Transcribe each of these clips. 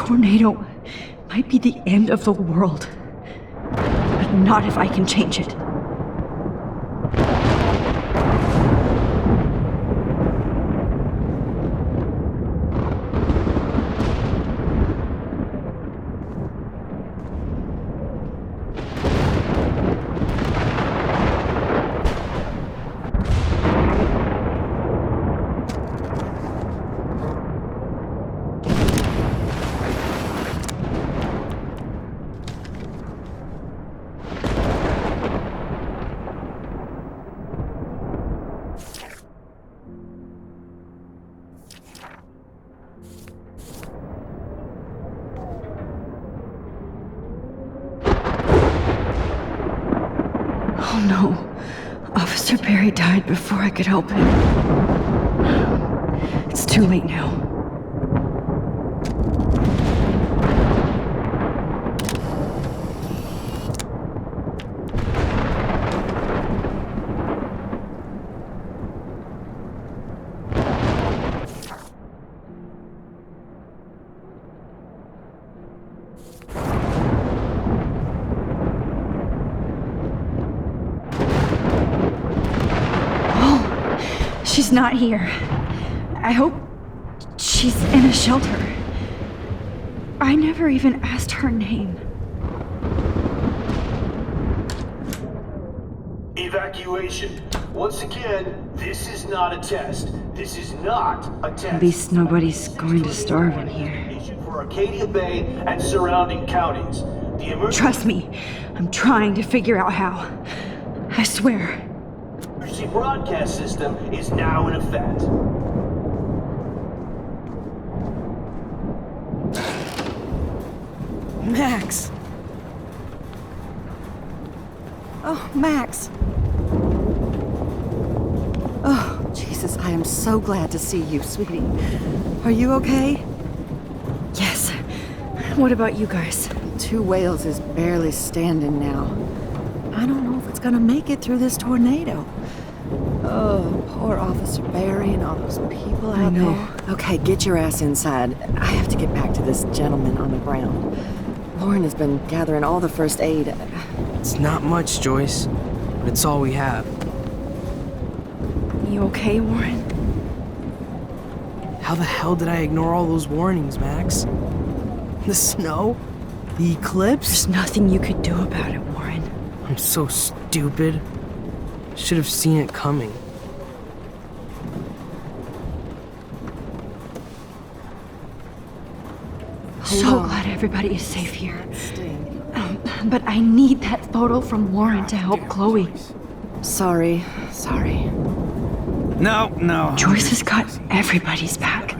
tornado might be the end of the world, but not if I can change it. Oh no, Officer Barry died before I could help him. It's too late now. She's not here. I hope she's in a shelter. I never even asked her name. Evacuation. Once again, this is not a test. This is not a test. At least nobody's going to starve in here. For Arcadia Bay and surrounding counties. Trust me, I'm trying to figure out how. I swear. The broadcast system is now in effect. Max! Oh, Max! Oh, Jesus, I am so glad to see you, sweetie. Are you okay? Yes. What about you guys? 2 Wales is barely standing now. I don't know if it's gonna make it through this tornado. Oh, poor Officer Barry and all those people out there. Okay, get your ass inside. I have to get back to this gentleman on the ground. Lauren has been gathering all the first aid. It's not much, Joyce, but it's all we have. You okay, Warren? How the hell did I ignore all those warnings, Max? The snow? The eclipse? There's nothing you could do about it, Warren. I'm so stupid. Should have seen it coming. So glad everybody is safe here. But I need that photo from Warren to help Chloe. Sorry. No. Joyce has got everybody's back.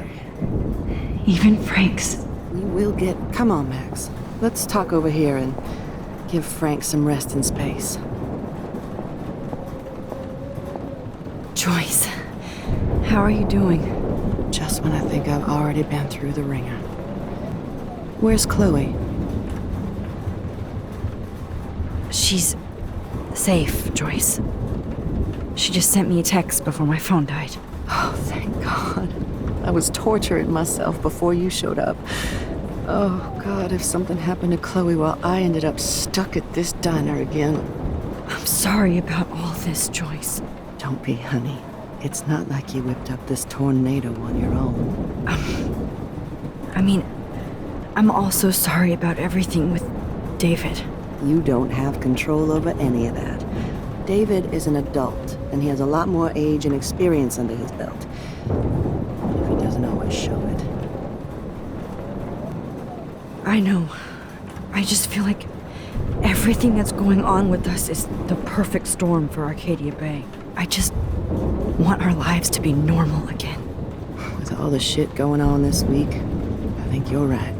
Even Frank's. We will get... Come on, Max. Let's talk over here and give Frank some rest and space. Joyce, how are you doing? Just when I think I've already been through the ringer. Where's Chloe? She's safe, Joyce. She just sent me a text before my phone died. Oh, thank God. I was torturing myself before you showed up. Oh, God, if something happened to Chloe while I ended up stuck at this diner again. I'm sorry about all this, Joyce. Don't be, honey. It's not like you whipped up this tornado on your own. I'm also sorry about everything with David. You don't have control over any of that. David is an adult, and he has a lot more age and experience under his belt. If he doesn't always show it. I know. I just feel like everything that's going on with us is the perfect storm for Arcadia Bay. I just want our lives to be normal again. With all the shit going on this week, I think you're right.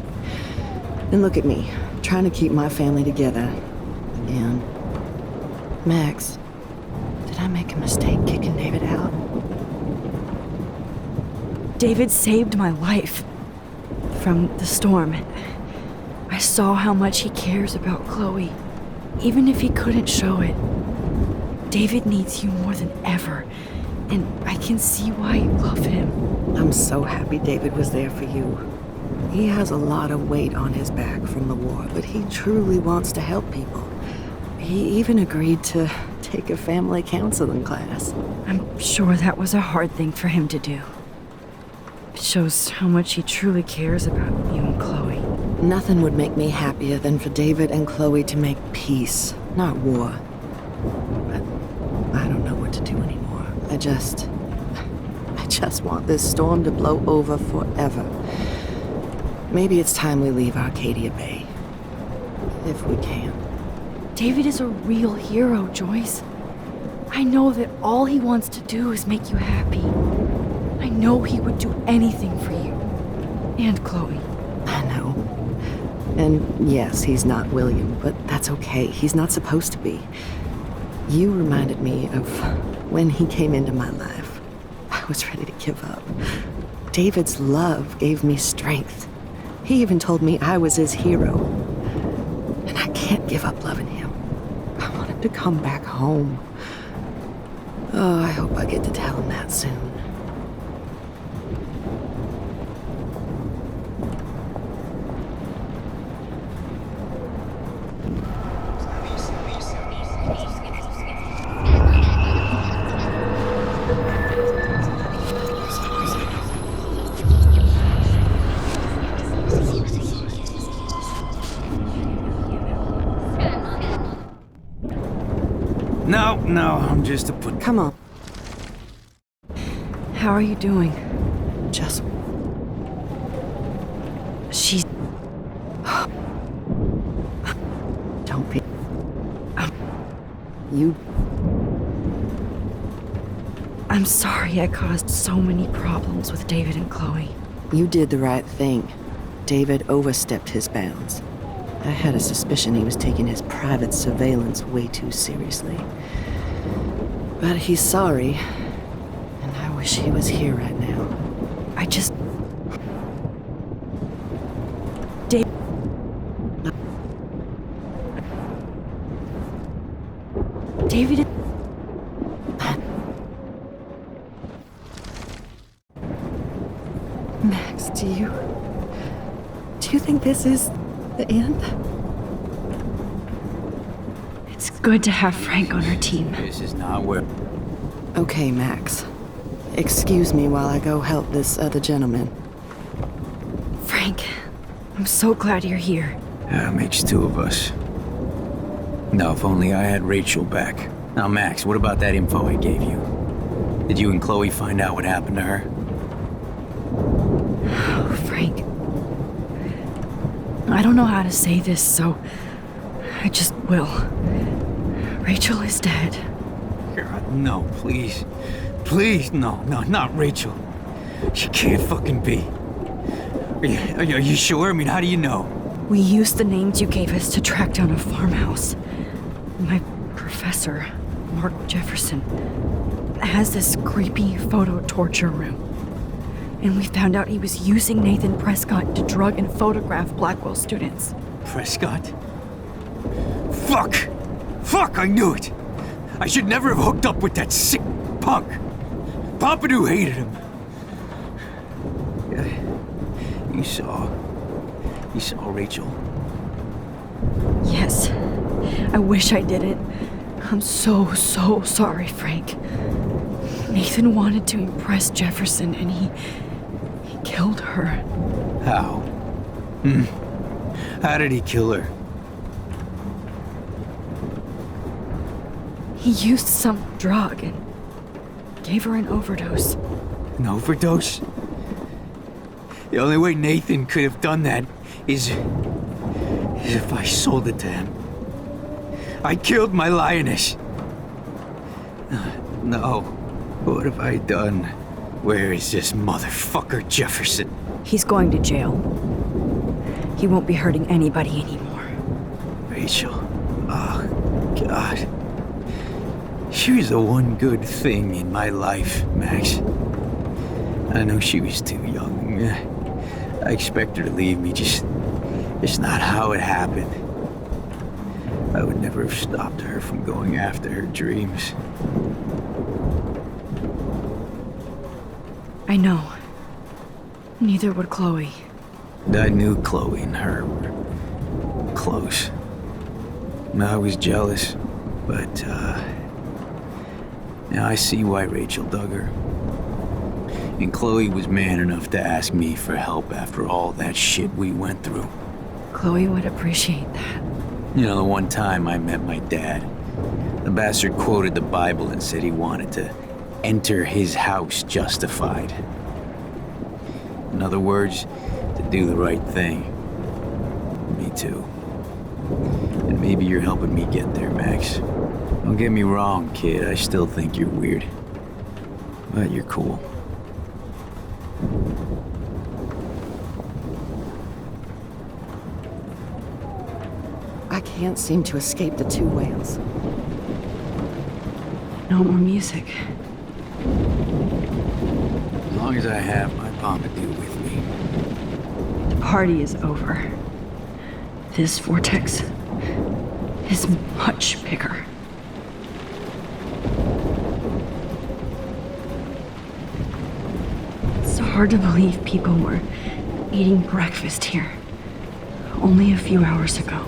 And look at me, trying to keep my family together. Again. Max, did I make a mistake kicking David out? David saved my life from the storm. I saw how much he cares about Chloe, even if he couldn't show it. David needs you more than ever, and I can see why you love him. I'm so happy David was there for you. He has a lot of weight on his back from the war, but he truly wants to help people. He even agreed to take a family counseling class. I'm sure that was a hard thing for him to do. It shows how much he truly cares about you and Chloe. Nothing would make me happier than for David and Chloe to make peace, not war. But I don't know what to do anymore. I just want this storm to blow over forever. Maybe it's time we leave Arcadia Bay. If we can. David is a real hero, Joyce. I know that all he wants to do is make you happy. I know he would do anything for you. And Chloe. I know. And yes, he's not William, but that's okay. He's not supposed to be. You reminded me of when he came into my life. I was ready to give up. David's love gave me strength. He even told me I was his hero. And I can't give up loving him. I want him to come back home. Oh, I hope I get to tell him that soon. No, I'm just a put. Come on. How are you doing? Just... She's... Don't be... You... I'm sorry I caused so many problems with David and Chloe. You did the right thing. David overstepped his bounds. I had a suspicion he was taking his private surveillance way too seriously. But he's sorry, and I wish he was here right now. I just... David... Max, do you think this is the end? It's good to have Frank on our team. This is not where. Okay, Max. Excuse me while I go help this other gentleman. Frank, I'm so glad you're here. Makes two of us. No, if only I had Rachel back. Now, Max, what about that info I gave you? Did you and Chloe find out what happened to her? Oh, Frank. I don't know how to say this, so I just will. Rachel is dead. God, no, please. Please, no, not Rachel. She can't fucking be. Are you sure? I mean, how do you know? We used the names you gave us to track down a farmhouse. My professor, Mark Jefferson, has this creepy photo torture room. And we found out he was using Nathan Prescott to drug and photograph Blackwell students. Prescott? Fuck, I knew it! I should never have hooked up with that sick punk! Pompidou hated him. Yeah, you saw Rachel. Yes. I wish I didn't. I'm so sorry, Frank. Nathan wanted to impress Jefferson, and he killed her. How? How did he kill her? He used some drug and gave her an overdose. An overdose? The only way Nathan could have done that is if I sold it to him. I killed my lioness. No. What have I done? Where is this motherfucker Jefferson? He's going to jail. He won't be hurting anybody anymore. Rachel. Oh, God. She was the one good thing in my life, Max. I know she was too young. I expect her to leave me, just not how it happened. I would never have stopped her from going after her dreams. I know. Neither would Chloe. I knew Chloe and her were close. And I was jealous, but, now I see why Rachel dug her. And Chloe was man enough to ask me for help after all that shit we went through. Chloe would appreciate that. You know, the one time I met my dad, the bastard quoted the Bible and said he wanted to enter his house justified. In other words, to do the right thing. Me too. And maybe you're helping me get there, Max. Don't get me wrong, kid, I still think you're weird. But you're cool. I can't seem to escape the two whales. No more music. As long as I have my Pompidou with me. The party is over. This vortex is much bigger. It's hard to believe people were eating breakfast here only a few hours ago.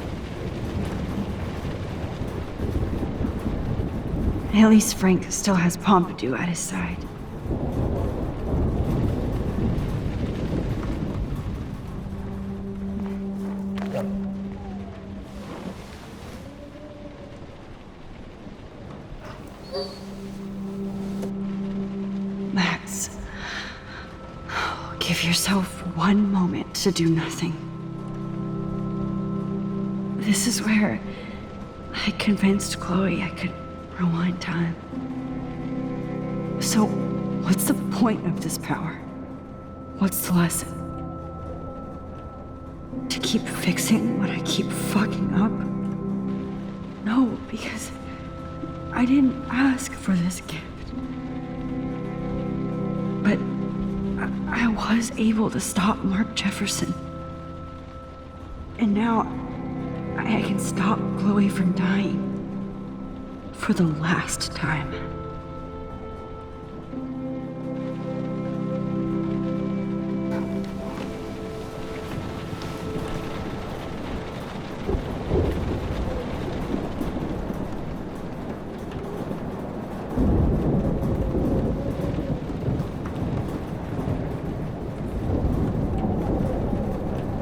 At least Frank still has Pompidou at his side. Max, give yourself one moment to do nothing. This is where I convinced Chloe I could rewind time. So, what's the point of this power? What's the lesson? To keep fixing what I keep fucking up? No, because I didn't ask for this gift. But I was able to stop Mark Jefferson. And now I can stop Chloe from dying. For the last time.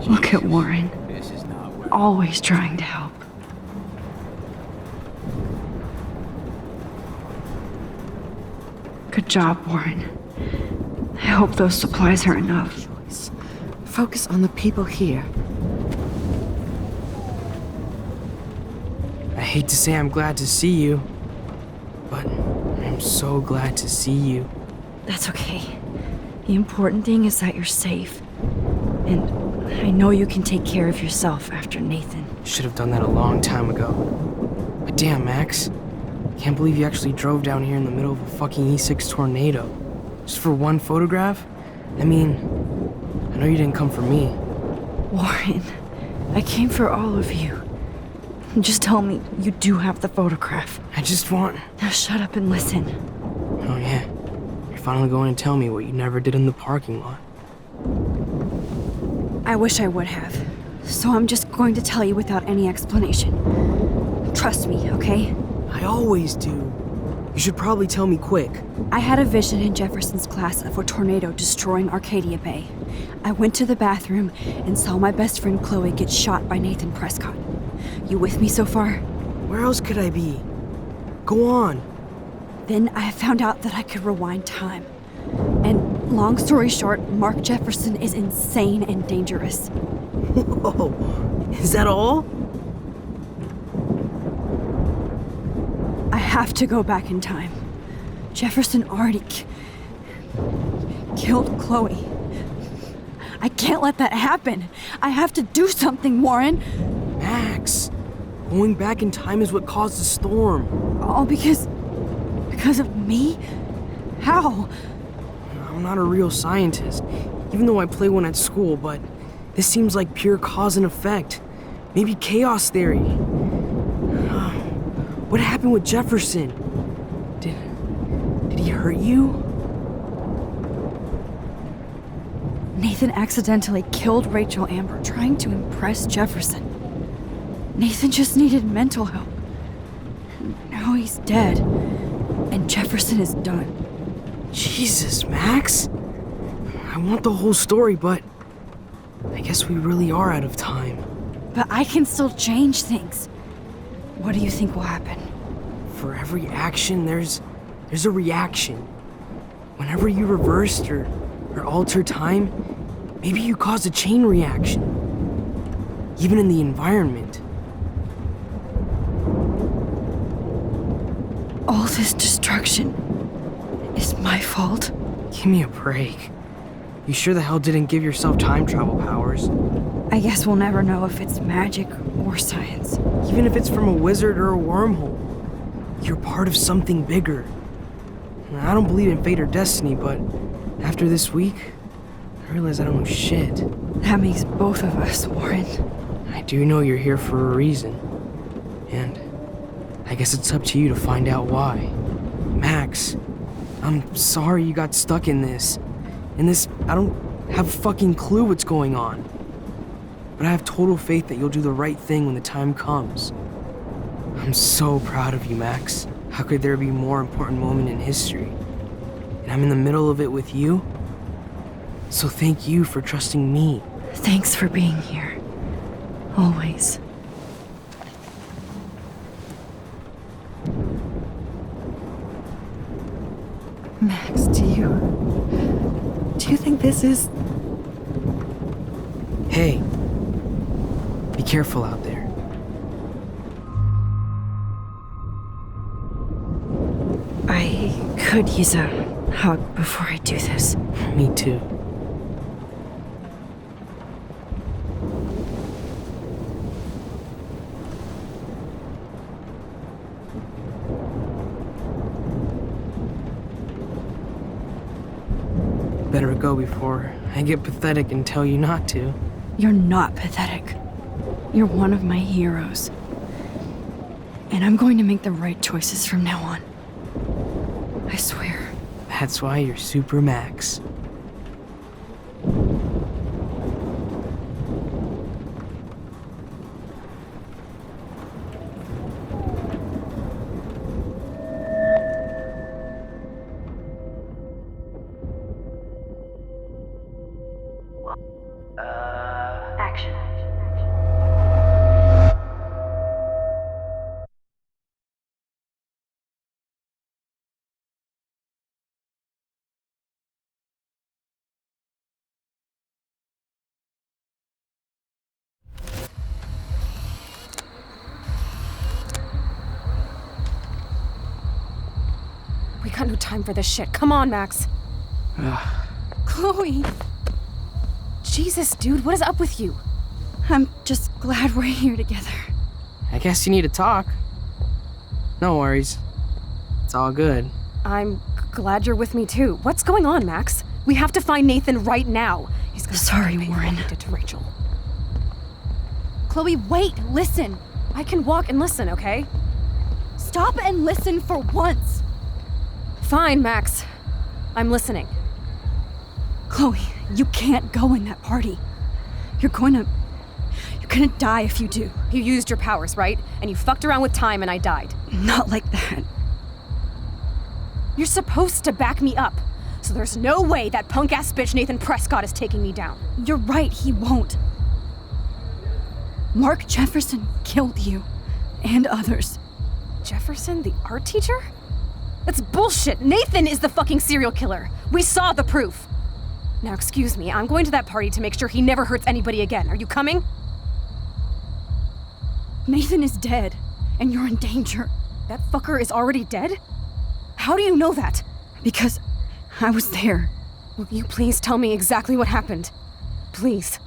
Look at Warren. Always trying to help. Good job, Warren. I hope those supplies are enough. Focus on the people here. I hate to say I'm glad to see you, but I'm so glad to see you. That's okay. The important thing is that you're safe. And I know you can take care of yourself after Nathan. Should have done that a long time ago. But damn, Max. Can't believe you actually drove down here in the middle of a fucking E6 tornado. Just for one photograph? I mean, I know you didn't come for me. Warren, I came for all of you. Just tell me you do have the photograph. I just want... Now shut up and listen. Oh yeah, you're finally going to tell me what you never did in the parking lot. I wish I would have. So I'm just going to tell you without any explanation. Trust me, okay? I always do. You should probably tell me quick. I had a vision in Jefferson's class of a tornado destroying Arcadia Bay. I went to the bathroom and saw my best friend Chloe get shot by Nathan Prescott. You with me so far? Where else could I be? Go on. Then I found out that I could rewind time. And long story short, Mark Jefferson is insane and dangerous. Whoa, is that all? I have to go back in time. Jefferson already killed Chloe. I can't let that happen. I have to do something, Warren. Max, going back in time is what caused the storm. All because of me? How? I'm not a real scientist, even though I play one at school, but this seems like pure cause and effect. Maybe chaos theory. What happened with Jefferson? Did he hurt you? Nathan accidentally killed Rachel Amber trying to impress Jefferson. Nathan just needed mental help. Now he's dead, and Jefferson is done. Jesus, Max. I want the whole story, but I guess we really are out of time. But I can still change things. What do you think will happen? For every action, there's a reaction. Whenever you reversed or altered time, maybe you caused a chain reaction. Even in the environment. All this destruction is my fault? Give me a break. You sure the hell didn't give yourself time travel powers? I guess we'll never know if it's magic or science. Even if it's from a wizard or a wormhole, you're part of something bigger. I don't believe in fate or destiny, but after this week, I realize I don't know shit. That makes both of us, Warren. I do know you're here for a reason. And I guess it's up to you to find out why. Max, I'm sorry you got stuck in this. I don't have a fucking clue what's going on. But I have total faith that you'll do the right thing when the time comes. I'm so proud of you, Max. How could there be a more important moment in history? And I'm in the middle of it with you. So thank you for trusting me. Thanks for being here. Always. Max, do you think this is... Hey, be careful out there. I could use a hug before I do this. Me too. Better go before I get pathetic and tell you not to. You're not pathetic. You're one of my heroes. And I'm going to make the right choices from now on. I swear. That's why you're Super Max. Action. We got no time for this shit. Come on, Max. Chloe! Jesus, dude, what is up with you? I'm just glad we're here together. I guess you need to talk. No worries. It's all good. I'm glad you're with me too. What's going on, Max? We have to find Nathan right now. He's gonna Sorry, pay Warren. what he did to Rachel. Chloe, wait, listen. I can walk and listen, okay? Stop and listen for once. Fine, Max. I'm listening. Chloe, you can't go in that party. You're gonna die if you do. You used your powers, right? And you fucked around with time and I died. Not like that. You're supposed to back me up. So there's no way that punk-ass bitch Nathan Prescott is taking me down. You're right, he won't. Mark Jefferson killed you. And others. Jefferson, the art teacher? That's bullshit. Nathan is the fucking serial killer. We saw the proof. Now, excuse me, I'm going to that party to make sure he never hurts anybody again. Are you coming? Nathan is dead, and you're in danger. That fucker is already dead? How do you know that? Because I was there. Will you please tell me exactly what happened? Please.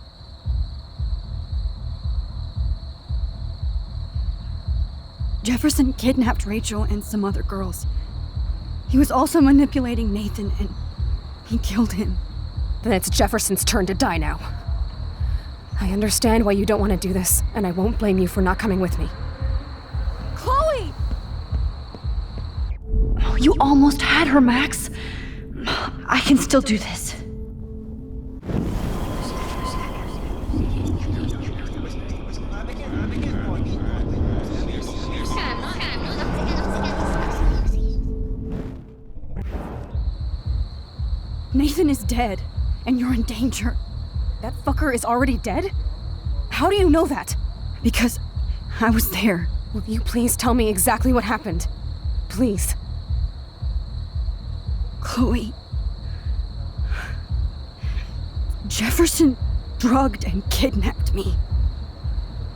Jefferson kidnapped Rachel and some other girls. He was also manipulating Nathan, and he killed him. Then it's Jefferson's turn to die now. I understand why you don't want to do this, and I won't blame you for not coming with me. Chloe! Oh, you almost had her, Max. I can still do this. Jefferson is dead, and you're in danger. That fucker is already dead? How do you know that? Because I was there. Will you please tell me exactly what happened? Please. Chloe. Jefferson drugged and kidnapped me.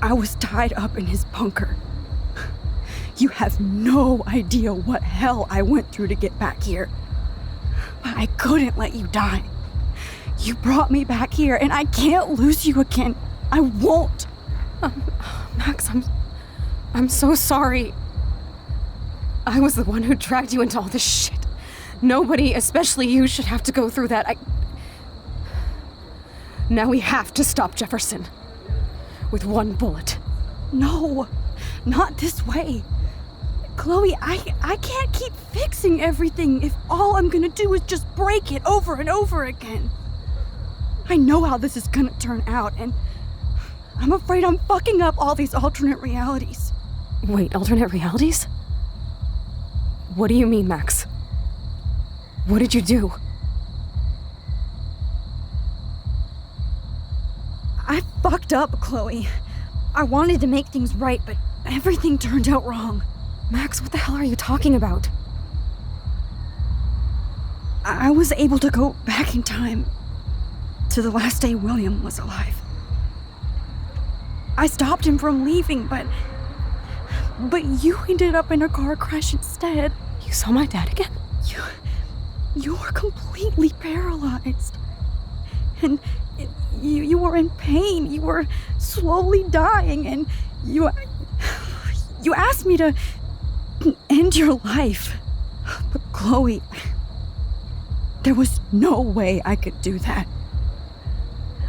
I was tied up in his bunker. You have no idea what hell I went through to get back here. But I couldn't let you die. You brought me back here, and I can't lose you again. I won't. Max, I'm so sorry. I was the one who dragged you into all this shit. Nobody, especially you, should have to go through that. Now we have to stop Jefferson. With one bullet. No, not this way. Chloe, I can't keep fixing everything if all I'm gonna do is just break it over and over again. I know how this is gonna turn out, and I'm afraid I'm fucking up all these alternate realities. Wait, alternate realities? What do you mean, Max? What did you do? I fucked up, Chloe. I wanted to make things right, but everything turned out wrong. Max, what the hell are you talking about? I was able to go back in time to the last day William was alive. I stopped him from leaving, but you ended up in a car crash instead. You saw my dad again? You were completely paralyzed. And you were in pain. You were slowly dying, and you asked me to end your life. But Chloe, there was no way I could do that.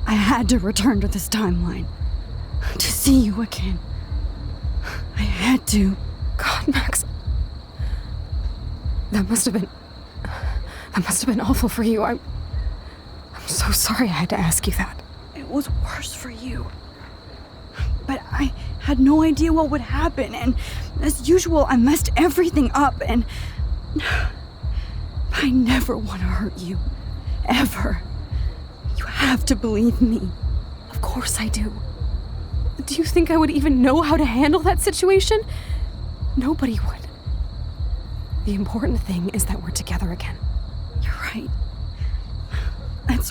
I had to return to this timeline to see you again. I had to. God, Max. That must have been awful for you. I'm so sorry I had to ask you that. It was worse for you. But I had no idea what would happen, and as usual, I messed everything up, and I never want to hurt you. Ever. You have to believe me. Of course I do. Do you think I would even know how to handle that situation? Nobody would. The important thing is that we're together again. You're right. That's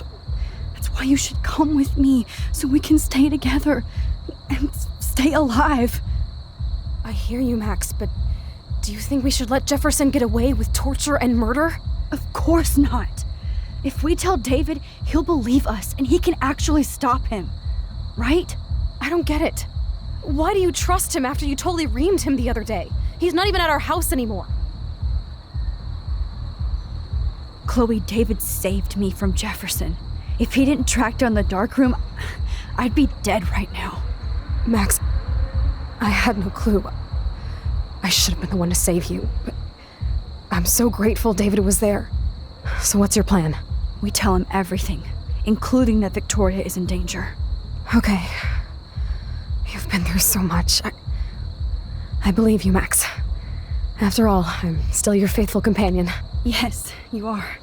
why you should come with me, so we can stay together and stay alive. I hear you, Max, but do you think we should let Jefferson get away with torture and murder? Of course not. If we tell David, he'll believe us and he can actually stop him. Right? I don't get it. Why do you trust him after you totally reamed him the other day? He's not even at our house anymore. Chloe, David saved me from Jefferson. If he didn't track down the darkroom, I'd be dead right now. Max, I had no clue. I should have been the one to save you, but I'm so grateful David was there. So what's your plan? We tell him everything, including that Victoria is in danger. Okay. You've been through so much. I believe you, Max. After all, I'm still your faithful companion. Yes, you are.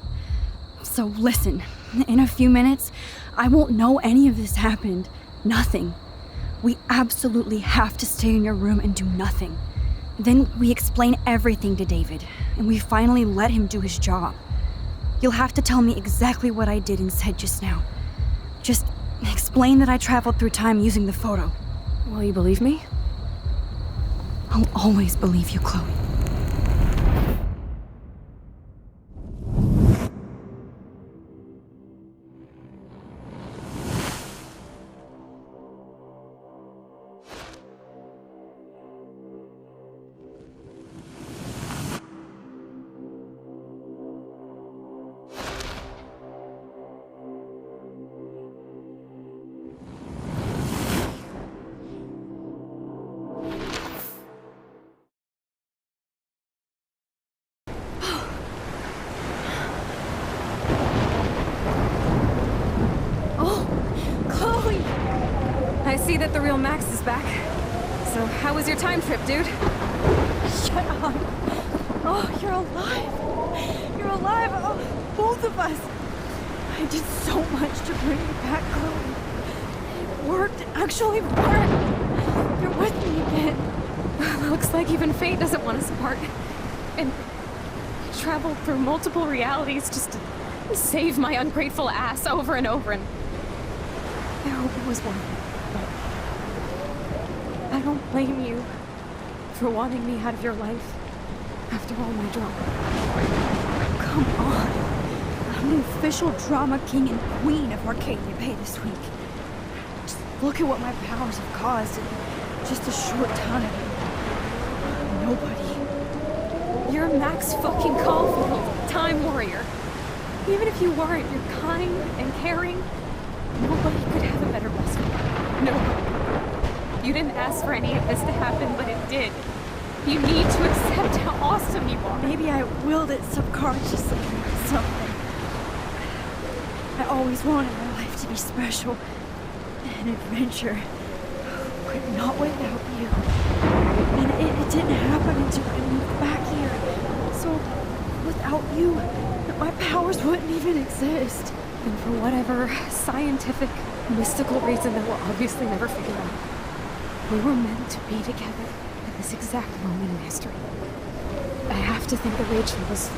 So listen, in a few minutes, I won't know any of this happened. Nothing. We absolutely have to stay in your room and do nothing. Then we explain everything to David, and we finally let him do his job. You'll have to tell me exactly what I did and said just now. Just explain that I traveled through time using the photo. Will you believe me? I'll always believe you, Chloe. I see that the real Max is back. So how was your time trip, dude? Shut up. Oh, you're alive. You're alive. Oh, both of us. I did so much to bring you back, Chloe. It worked. It actually worked. You're with me again. Looks like even fate doesn't want us apart. And I traveled through multiple realities just to save my ungrateful ass over and over, and I hope it was worth it. But I don't blame you for wanting me out of your life after all my drama. Come on. I'm the official drama king and queen of Arcadia Bay this week. Just look at what my powers have caused in just a short time. Nobody. You're Max fucking Caulfield, Time Warrior. Even if you weren't, you're kind and caring. Nobody could have a better best friend. Nobody. You didn't ask for any of this to happen, but it did. You need to accept how awesome you are. Maybe I willed it subconsciously or something. I always wanted my life to be special. An adventure. But not without you. And it didn't happen until I moved back here. So, without you, my powers wouldn't even exist. And for whatever scientific, mystical reason that we'll obviously never figure out, we were meant to be together at this exact moment in history. I have to think that Rachel was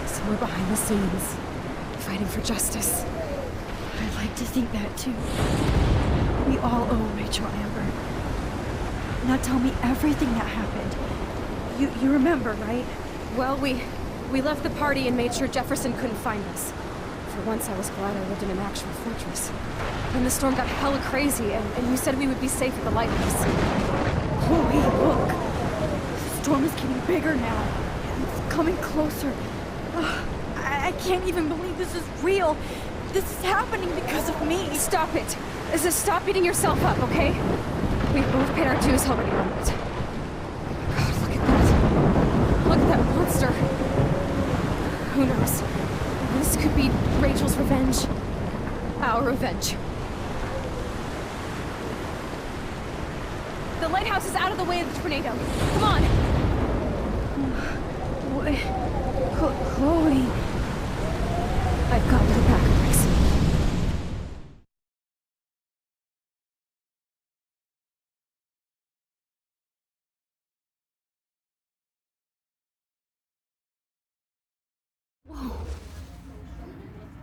somewhere behind the scenes, fighting for justice. I'd like to think that too. We all owe Rachel Amber. Now tell me everything that happened. You remember, right? Well, we left the party and made sure Jefferson couldn't find us. For once, I was glad I lived in an actual fortress. Then the storm got hella crazy, and you said we would be safe at the lighthouse. Chloe, look! The storm is getting bigger now. It's coming closer. Ugh, I can't even believe this is real. This is happening because of me. Stop it! Stop beating yourself up, okay? We've both paid our dues already on it. God, look at that. Look at that monster. Who knows? This could be Rachel's revenge. Our revenge. The lighthouse is out of the way of the tornado. Come on! Chloe... I've got your back, Max.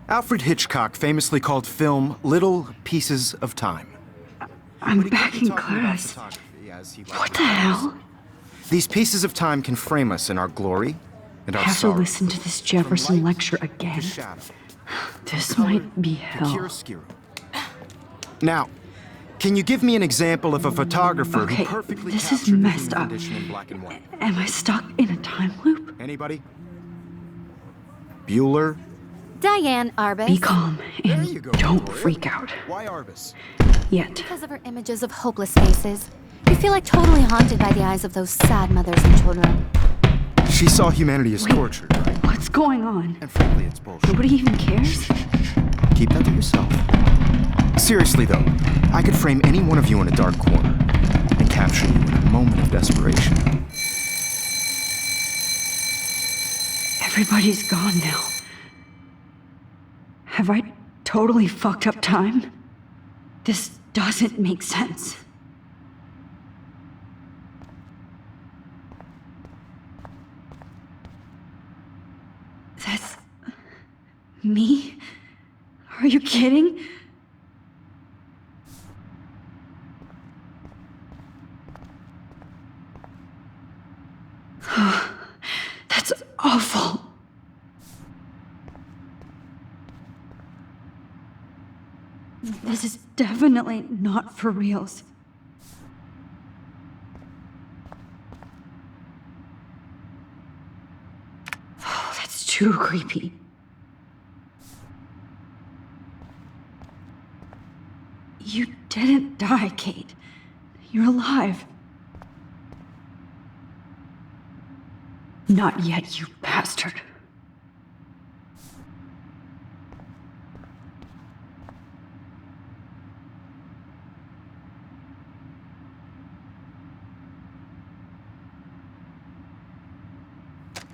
Alfred Hitchcock famously called film little pieces of time. I'm back in class. What the hell? These pieces of time can frame us in our glory and I our have to sorrow. listen to this Jefferson lecture again. This might be hell. Chiaroscuro. Now, can you give me an example of a photographer Okay, who perfectly this is captured the messed human up. condition in black and white? Am I stuck in a time loop? Anybody? Bueller? Diane Arbus. Be calm There and you go, don't Victoria. freak out. Why Arbus? Yet. Because of her images of hopeless faces. You feel like totally haunted by the eyes of those sad mothers and children. She saw humanity as Wait. tortured, right? What's going on? And frankly, it's bullshit. Nobody even cares? Keep that to yourself. Seriously, though, I could frame any one of you in a dark corner and capture you in a moment of desperation. Everybody's gone now. Have I totally fucked up time? This doesn't make sense. That's... me? Are you kidding? That's awful. This is definitely not for reals. Oh, that's too creepy. You didn't die, Kate. You're alive. Not yet, you bastard.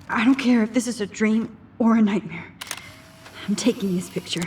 I don't care if this is a dream or a nightmare. I'm taking this picture.